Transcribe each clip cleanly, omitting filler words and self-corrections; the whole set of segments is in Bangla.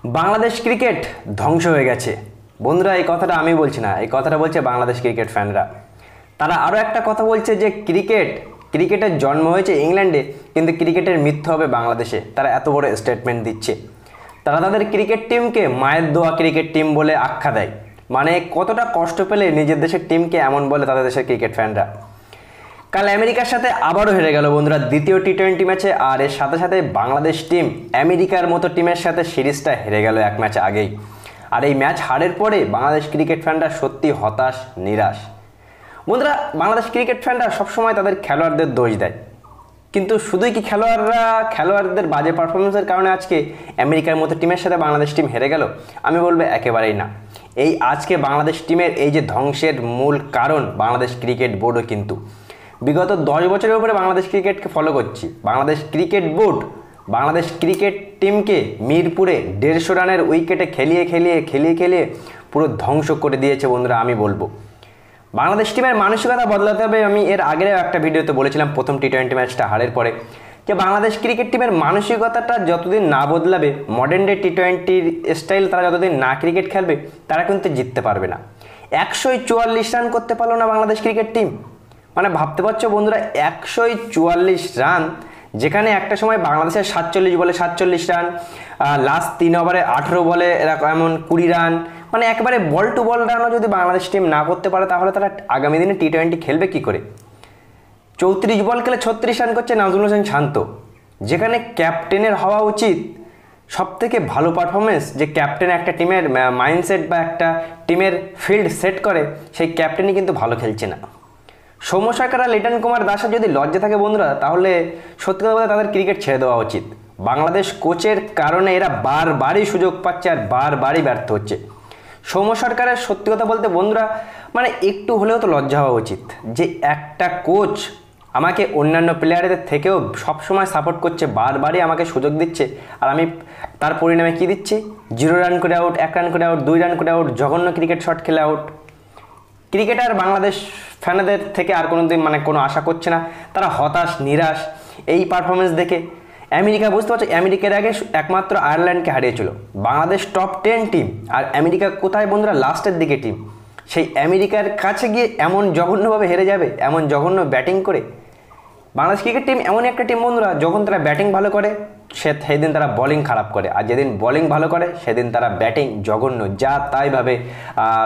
বাংলাদেশ ক্রিকেট ধ্বংস হয়ে গেছে। বন্ধুরা, এই কথাটা আমি বলছি না, এই কথাটা বলছে বাংলাদেশ ক্রিকেট ফ্যানরা। তারা আরও একটা কথা বলছে যে ক্রিকেটের জন্ম হয়েছে ইংল্যান্ডে, কিন্তু ক্রিকেটের মৃত্যু হবে বাংলাদেশে। তারা এত বড় স্টেটমেন্ট দিচ্ছে। তারা তাদের ক্রিকেট টিমকে মায়ের দোয়া ক্রিকেট টিম বলে আখ্যা দেয়। মানে কতটা কষ্ট পেলে নিজের দেশের টিমকে এমন বলে তাদের দেশের ক্রিকেট ফ্যানরা। কাল আমেরিকার সাথে আবারও হেরে গেল বন্ধুরা দ্বিতীয় টি-20 ম্যাচে। আর এর সাথে সাথে বাংলাদেশ টিম আমেরিকার মতো টিমের সাথে সিরিজটা হেরে গেল এক ম্যাচ আগেই। আর এই ম্যাচ হারের পরে বাংলাদেশ ক্রিকেট ফ্যানরা সত্যি হতাশ, নিরাশ। বন্ধুরা, বাংলাদেশ ক্রিকেট ফ্যানরা সবসময় তাদের খেলোয়াড়দের দোষ দেয়, কিন্তু শুধুই কি খেলোয়াড়দের বাজে পারফরমেন্সের কারণে আজকে আমেরিকার মতো টিমের সাথে বাংলাদেশ টিম হেরে গেল? আমি বলবো একেবারেই না। এই আজকে বাংলাদেশ টিমের এই যে ধ্বংসের মূল কারণ বাংলাদেশ ক্রিকেট বোর্ডও। কিন্তু বিগত 10 বছরের উপরে বাংলাদেশ ক্রিকেটকে ফলো করছি। Bangladesh cricket board Bangladesh cricket টিমকে মিরপুরে 150 রানের উইকেটে খেলিয়ে পুরো ধ্বংস করে দিয়েছে বন্ধুরা। আমি বলবো বাংলাদেশ টিমের মানসিকতা বদলাতে হবে। আমি এর আগেও একটা ভিডিওতে বলেছিলাম প্রথম টি-20 ম্যাচটা হারের পরে, যে বাংলাদেশ ক্রিকেট টিমের মানসিকতাটা যতদিন না বদলাবে, মডার্ন ডে টি-20 স্টাইল তারা যতদিন না ক্রিকেট খেলবে, তারা কিন্তু জিততে পারবে না। 144 রান করতে পারলো না বাংলাদেশ ক্রিকেট টিম। মানে ভাবতে পারছো বন্ধুরা, 144 রান, যেখানে একটা সময় বাংলাদেশের 47 বলে 47 রান, লাস্ট 3 ওভারে 18 বলে এরকম এমন 20 রান, মানে একবারে বল টু বল রানও যদি বাংলাদেশ টিম না করতে পারে, তাহলে তারা আগামী দিনে টি-20 খেলবে কি করে? 34 বল খেলে 36 রান করছে নাজমুল হোসেন শান্ত, যেখানে ক্যাপ্টেনের হওয়া উচিত সবথেকে ভালো পারফরমেন্স। যে ক্যাপ্টেন একটা টিমের মাইন্ডসেট বা একটা টিমের ফিল্ড সেট করে, সেই ক্যাপ্টেনই কিন্তু ভালো খেলছে না। সৌম্য সরকার আর লিটন কুমার দাসের যদি লজ্জা থাকে বন্ধুরা, তাহলে সত্যি কথা বলতে তাদের ক্রিকেট ছেড়ে দেওয়া উচিত। বাংলাদেশ কোচের কারণে এরা বারবারই সুযোগ পাচ্ছে আর বারবারই ব্যর্থ হচ্ছে। সৌম্য সরকারের সত্যি কথা বলতে বন্ধুরা, মানে একটু হলেও তো লজ্জা হওয়া উচিত যে একটা কোচ আমাকে অন্যান্য প্লেয়ারদের থেকেও সবসময় সাপোর্ট করছে, বারবারই আমাকে সুযোগ দিচ্ছে, আর আমি তার পরিণামে কি দিচ্ছি? 0 রান করে আউট, 1 রান করে আউট, 2 রান করে আউট, জঘন্য ক্রিকেট শট খেলে আউট। ক্রিকেটার বাংলাদেশ ফ্যানদের থেকে আর কোনোদিন কোনো আশা করছে না। তারা হতাশ, নিরাশ এই পারফরমেন্স দেখে। আমেরিকা, বুঝতে পারছো, আমেরিকার আগে একমাত্র আয়ারল্যান্ডকে হারিয়েছিল। বাংলাদেশ টপ 10 টিম, আর আমেরিকা কোথায় বন্ধুরা? লাস্টের দিকে টিম। সেই আমেরিকার কাছে গিয়ে এমন জঘন্যভাবে হেরে যাবে, এমন জঘন্য ব্যাটিং করে। বাংলাদেশ ক্রিকেট টিম এমনই একটা টিম বন্ধুরা, যখন তারা ব্যাটিং ভালো করে সেদিন তারা বোলিং খারাপ করে, আর যেদিন বোলিং ভালো করে সেদিন তারা ব্যাটিং জঘন্য, যা তাইভাবে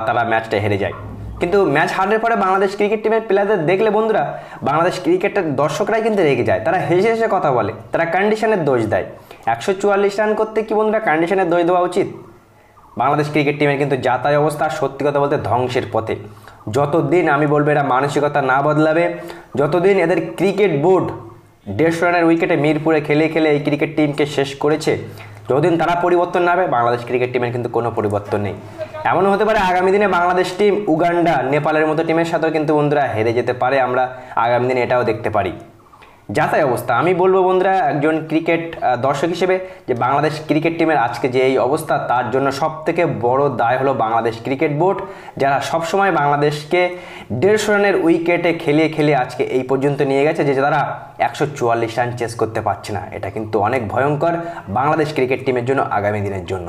তারা ম্যাচটা হেরে যায়। কিন্তু ম্যাচ হারার পরে বাংলাদেশ ক্রিকেট টিমের প্লেয়ারদের দেখলে বন্ধুরা, বাংলাদেশ ক্রিকেটের দর্শকরাই কিন্তু রেগে যায়। তারা হেসে হেসে কথা বলে, তারা কন্ডিশনের দোষ দেয়। 144 রান করতে কি বন্ধুরা কন্ডিশনের দোষ দেওয়া উচিত? বাংলাদেশ ক্রিকেট টিমের কিন্তু যা তাই অবস্থা, সত্যি কথা বলতে ধ্বংসের পথে। যতদিন, আমি বলবো, এরা মানসিকতা না বদলাবে, যতদিন এদের ক্রিকেট বোর্ড 150 রানের উইকেটে মিরপুরে খেলে এই ক্রিকেট টিমকে শেষ করেছে, যতদিন তারা পরিবর্তন না হবে, বাংলাদেশ ক্রিকেট টিমের কিন্তু কোনো পরিবর্তন নেই। এমনও হতে পারে আগামী দিনে বাংলাদেশ টিম উগান্ডা, নেপালের মতো টিমের সাথেও কিন্তু বন্ধুরা হেরে যেতে পারে। আমরা আগামী দিনে এটাও দেখতে পারি। যাতাই অবস্থা, আমি বলবো বন্ধুরা একজন ক্রিকেট দর্শক হিসেবে, যে বাংলাদেশ ক্রিকেট টিমের আজকে যে এই অবস্থা, তার জন্য সবথেকে বড় দায় হলো বাংলাদেশ ক্রিকেট বোর্ড, যারা সবসময় বাংলাদেশকে 150 রানের উইকেটে খেলিয়ে আজকে এই পর্যন্ত নিয়ে গেছে, যে তারা 144 রান চেস করতে পারছে না। এটা কিন্তু অনেক ভয়ঙ্কর বাংলাদেশ ক্রিকেট টিমের জন্য আগামী দিনের জন্য।